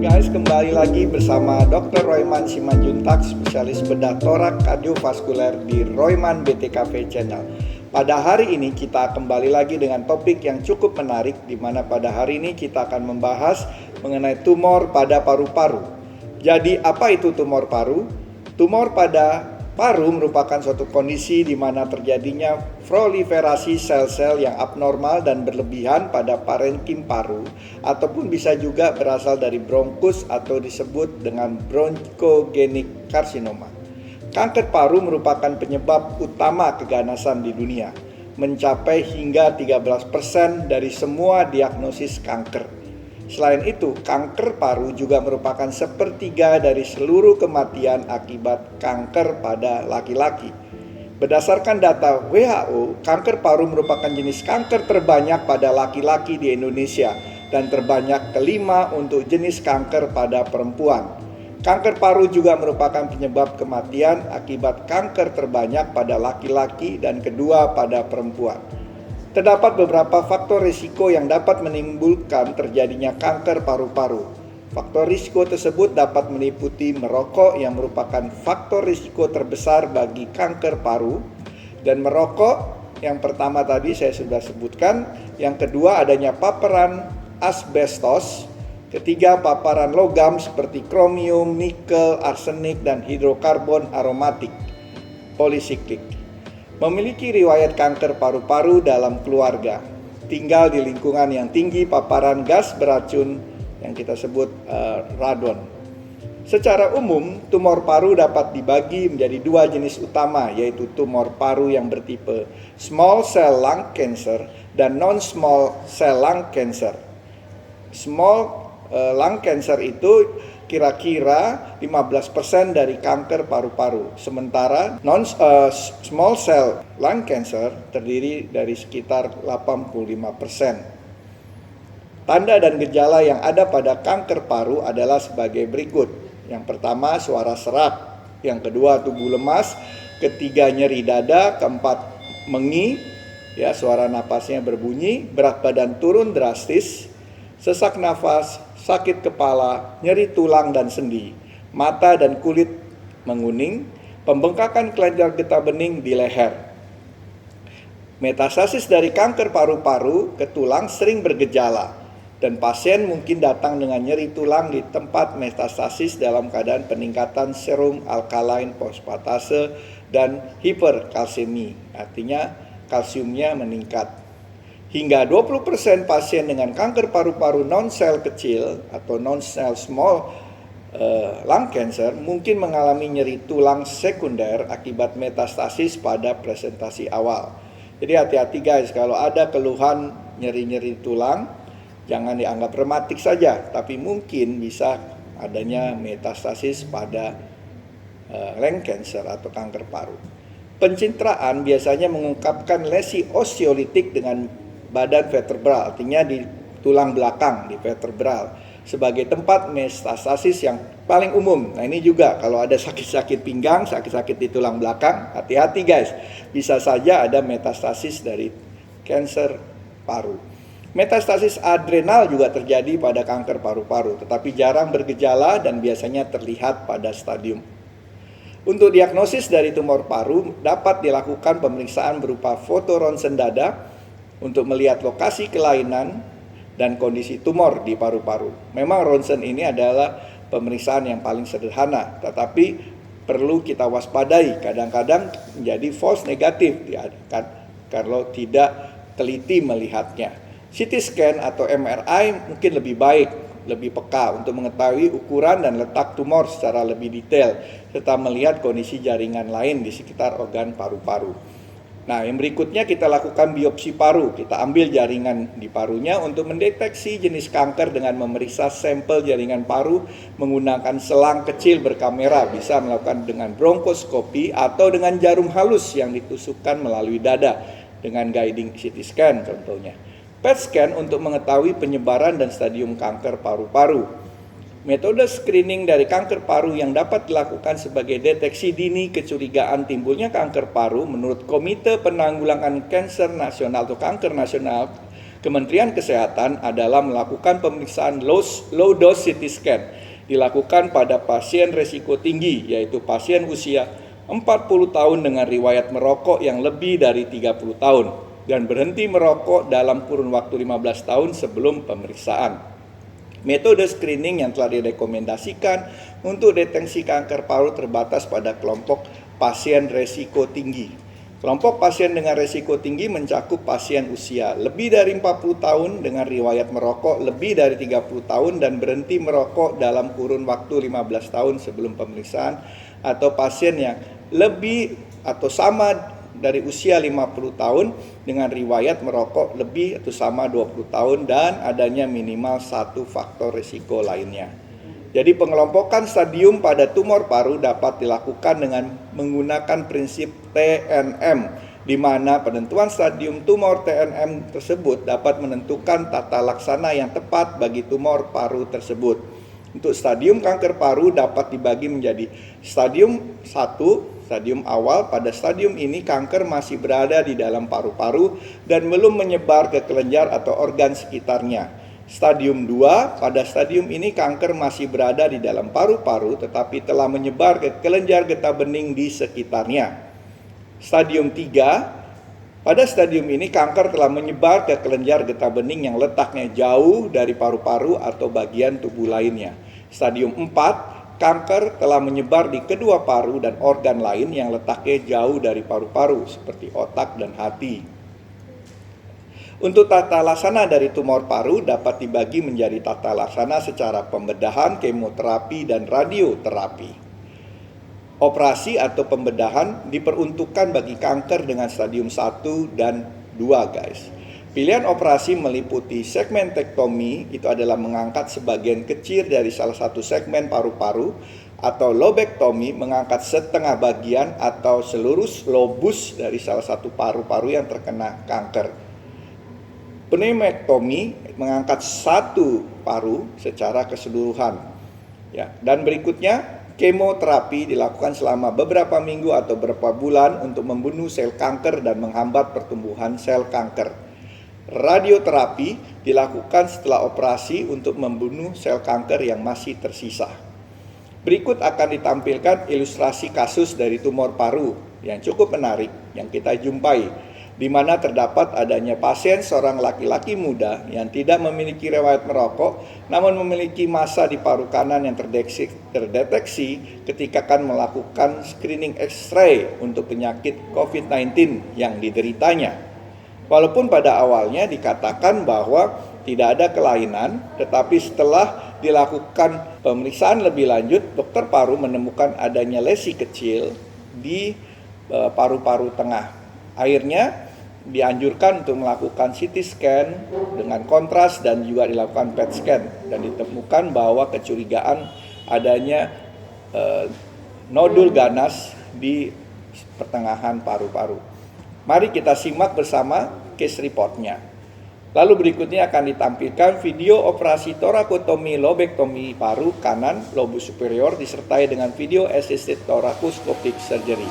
guys, kembali lagi bersama Dr. Royman Simanjuntak, spesialis bedah torak kardiovaskuler di Royman BTKV Channel. Pada hari ini kita kembali lagi dengan topik yang cukup menarik, di mana pada hari ini kita akan membahas mengenai tumor pada paru-paru. Jadi apa itu tumor paru? Tumor pada paru merupakan suatu kondisi di mana terjadinya proliferasi sel-sel yang abnormal dan berlebihan pada parenkim paru, ataupun bisa juga berasal dari bronkus atau disebut dengan bronchogenic carcinoma. Kanker paru merupakan penyebab utama keganasan di dunia, mencapai hingga 13% dari semua diagnosis kanker. Selain itu, kanker paru juga merupakan sepertiga dari seluruh kematian akibat kanker pada laki-laki. Berdasarkan data WHO, kanker paru merupakan jenis kanker terbanyak pada laki-laki di Indonesia dan terbanyak kelima untuk jenis kanker pada perempuan. Kanker paru juga merupakan penyebab kematian akibat kanker terbanyak pada laki-laki dan kedua pada perempuan. Terdapat beberapa faktor risiko yang dapat menimbulkan terjadinya kanker paru-paru. Faktor risiko tersebut dapat meliputi merokok yang merupakan faktor risiko terbesar bagi kanker paru, dan merokok yang pertama tadi saya sudah sebutkan, yang kedua adanya paparan asbestos, ketiga paparan logam seperti kromium, nikel, arsenik, dan hidrokarbon aromatik polisiklik. Memiliki riwayat kanker paru-paru dalam keluarga, tinggal di lingkungan yang tinggi paparan gas beracun yang kita sebut radon. Secara umum, tumor paru dapat dibagi menjadi dua jenis utama, yaitu tumor paru yang bertipe small cell lung cancer dan non-small cell lung cancer. Small lung cancer itu kira-kira 15% dari kanker paru-paru. Sementara small cell lung cancer terdiri dari sekitar 85%. Tanda dan gejala yang ada pada kanker paru adalah sebagai berikut. Yang pertama, suara serak. Yang kedua, tubuh lemas. Ketiga, nyeri dada. Keempat, mengi. Ya, suara napasnya berbunyi. Berat badan turun drastis. Sesak nafas, sakit kepala, nyeri tulang dan sendi, mata dan kulit menguning, pembengkakan kelenjar getah bening di leher. Metastasis dari kanker paru-paru ke tulang sering bergejala, dan pasien mungkin datang dengan nyeri tulang di tempat metastasis dalam keadaan peningkatan serum alkaline fosfatase dan hiperkalsemi, artinya kalsiumnya meningkat. Hingga 20% pasien dengan kanker paru-paru non-sel kecil atau non-sel small lung cancer mungkin mengalami nyeri tulang sekunder akibat metastasis pada presentasi awal. Jadi hati-hati guys, kalau ada keluhan nyeri-nyeri tulang, jangan dianggap rematik saja, tapi mungkin bisa adanya metastasis pada lung cancer atau kanker paru. Pencitraan biasanya mengungkapkan lesi osteolitik dengan badan vertebral, artinya di tulang belakang, di vertebral, sebagai tempat metastasis yang paling umum. Nah ini juga kalau ada sakit-sakit pinggang, sakit-sakit di tulang belakang, hati-hati guys, bisa saja ada metastasis dari kanker paru. Metastasis adrenal juga terjadi pada kanker paru-paru, tetapi jarang bergejala dan biasanya terlihat pada stadium. Untuk diagnosis dari tumor paru dapat dilakukan pemeriksaan berupa foto ronsen dada untuk melihat lokasi kelainan dan kondisi tumor di paru-paru. Memang ronsen ini adalah pemeriksaan yang paling sederhana, tetapi perlu kita waspadai, kadang-kadang menjadi false negatif kalau tidak teliti melihatnya. CT scan atau MRI mungkin lebih baik, lebih peka untuk mengetahui ukuran dan letak tumor secara lebih detail, serta melihat kondisi jaringan lain di sekitar organ paru-paru. Nah, yang berikutnya kita lakukan biopsi paru. Kita ambil jaringan di parunya untuk mendeteksi jenis kanker dengan memeriksa sampel jaringan paru menggunakan selang kecil berkamera. Bisa melakukan dengan bronkoskopi atau dengan jarum halus yang ditusukkan melalui dada dengan guiding CT scan contohnya. PET scan untuk mengetahui penyebaran dan stadium kanker paru-paru. Metode screening dari kanker paru yang dapat dilakukan sebagai deteksi dini kecurigaan timbulnya kanker paru menurut Komite Penanggulangan Kanker Nasional atau Kanker Nasional Kementerian Kesehatan adalah melakukan pemeriksaan low dose CT scan dilakukan pada pasien risiko tinggi, yaitu pasien usia 40 tahun dengan riwayat merokok yang lebih dari 30 tahun dan berhenti merokok dalam kurun waktu 15 tahun sebelum pemeriksaan. Metode screening yang telah direkomendasikan untuk deteksi kanker paru terbatas pada kelompok pasien risiko tinggi. Kelompok pasien dengan risiko tinggi mencakup pasien usia lebih dari 40 tahun dengan riwayat merokok lebih dari 30 tahun dan berhenti merokok dalam kurun waktu 15 tahun sebelum pemeriksaan, atau pasien yang lebih atau sama dari usia 50 tahun dengan riwayat merokok lebih atau sama 20 tahun dan adanya minimal satu faktor risiko lainnya. Jadi pengelompokan stadium pada tumor paru dapat dilakukan dengan menggunakan prinsip TNM, di mana penentuan stadium tumor TNM tersebut dapat menentukan tata laksana yang tepat bagi tumor paru tersebut. Untuk stadium kanker paru dapat dibagi menjadi stadium 1, stadium awal. Pada stadium ini kanker masih berada di dalam paru-paru dan belum menyebar ke kelenjar atau organ sekitarnya. Stadium 2, pada stadium ini kanker masih berada di dalam paru-paru tetapi telah menyebar ke kelenjar getah bening di sekitarnya. Stadium 3, pada stadium ini kanker telah menyebar ke kelenjar getah bening yang letaknya jauh dari paru-paru atau bagian tubuh lainnya. Stadium 4, kanker telah menyebar di kedua paru dan organ lain yang letaknya jauh dari paru-paru seperti otak dan hati. Untuk tata laksana dari tumor paru dapat dibagi menjadi tata laksana secara pembedahan, kemoterapi, dan radioterapi. Operasi atau pembedahan diperuntukkan bagi kanker dengan stadium 1 dan 2, guys. Pilihan operasi meliputi segmentektomi, itu adalah mengangkat sebagian kecil dari salah satu segmen paru-paru, atau lobektomi, mengangkat setengah bagian atau seluruh lobus dari salah satu paru-paru yang terkena kanker. Pneumektomi, mengangkat satu paru secara keseluruhan. Ya, dan berikutnya kemoterapi dilakukan selama beberapa minggu atau beberapa bulan untuk membunuh sel kanker dan menghambat pertumbuhan sel kanker. Radioterapi dilakukan setelah operasi untuk membunuh sel kanker yang masih tersisa. Berikut akan ditampilkan ilustrasi kasus dari tumor paru yang cukup menarik yang kita jumpai, di mana terdapat adanya pasien seorang laki-laki muda yang tidak memiliki riwayat merokok, namun memiliki massa di paru kanan yang terdeteksi ketika akan melakukan screening X-ray untuk penyakit COVID-19 yang dideritanya. Walaupun pada awalnya dikatakan bahwa tidak ada kelainan, tetapi setelah dilakukan pemeriksaan lebih lanjut, dokter paru menemukan adanya lesi kecil di paru-paru tengah. Akhirnya dianjurkan untuk melakukan CT scan dengan kontras dan juga dilakukan PET scan, dan ditemukan bahwa kecurigaan adanya nodul ganas di pertengahan paru-paru. Mari kita simak bersama case reportnya. Lalu berikutnya akan ditampilkan video operasi torakotomi lobektomi paru kanan lobus superior disertai dengan video assisted thoracoscopic surgery.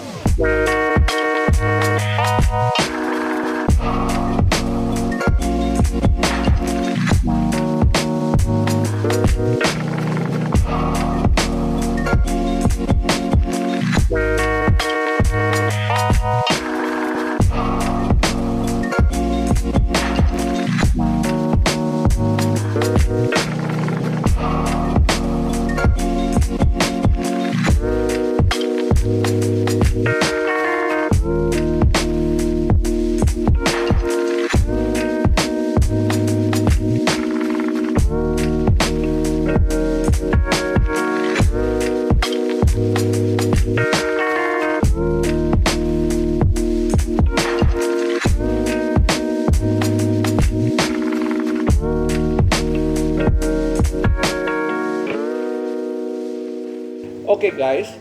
Oke guys,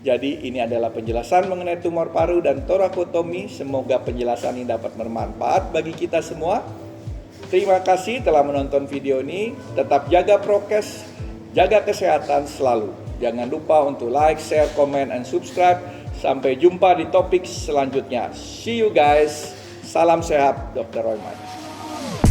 jadi ini adalah penjelasan mengenai tumor paru dan torakotomi. Semoga penjelasan ini dapat bermanfaat bagi kita semua. Terima kasih telah menonton video ini. Tetap jaga prokes, jaga kesehatan selalu. Jangan lupa untuk like, share, comment, and subscribe. Sampai jumpa di topik selanjutnya. See you guys. Salam sehat, Dr. Roy Madi.